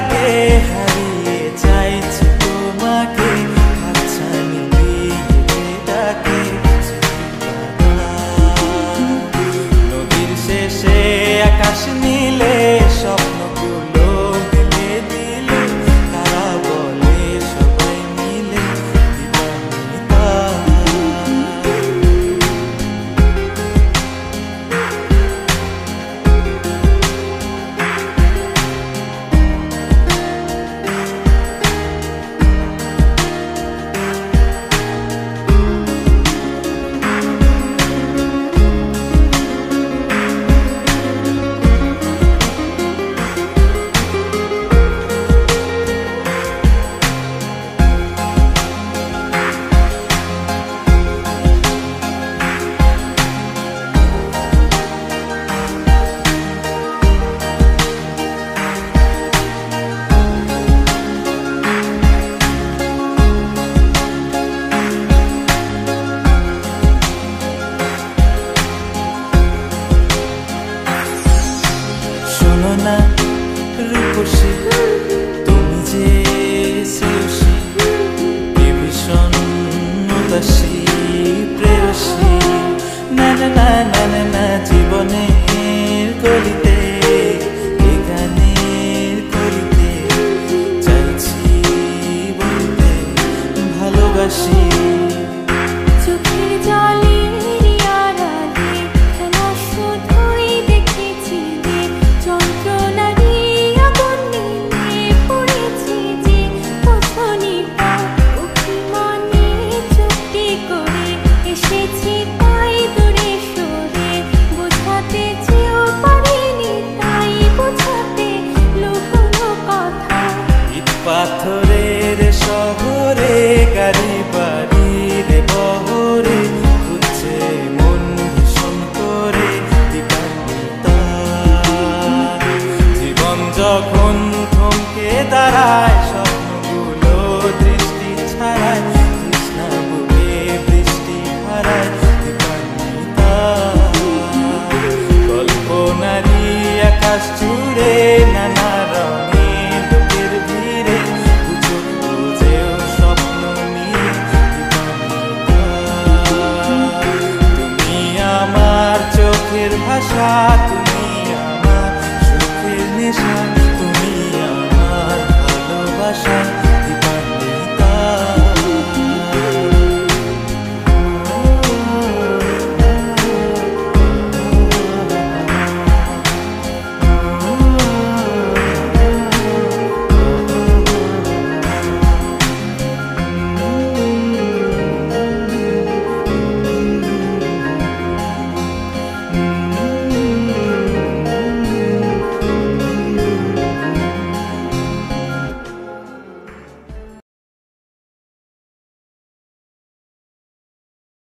ডাকে হারিয়ে চাইছি তোমাকে, হাতছানি দিয়ে ডাকে নদীর শেষে আকাশ নীলে স্বপ্নগুলো দিলে দিলে তারা বলে সবাই মিলে দিবানিতা। শোনো না রূপসী, তুমি যে শ্রেয়সী, কে ভীষণ উদাসী প্রেয়সী। না না না না না না, জীবনের গলিতে এ গানের কলিতে চাইছি বলতে ভালোবাসি। চোখের জলের আড়ালে খেলা শুধুই দেখেছি যে, যন্ত্রণারই আগুন নিয়ে পড়েছি যে। বোঝনি তা অভিমানে চুক্তি করে এসেছি তাই দূরে সরে, বোঝাতে চেয়েও পারিনি তাই বোঝাতে লুকোনো কথা। ইট পাথরের শহরে গাড়ি বাড়ির বহরে খুঁজছে মন ভীষণ করে দিবানিতা। জীবন যখন থমকে দাঁড়ায় স্বপ্নগুলো দৃষ্টি ছাড়ায়, তৃষ্ণা বুকে বৃষ্টি হারায় দিবানিতা। কল্পনারই আকাশ জুড়ে নানা রঙে লোকের ভিড়ে গুজব খুঁজেও স্বপ্ন নিয়ে দিবানিতা। তুমি আমার চোখের ভাষা, তুমি আমার সুখের নেশা।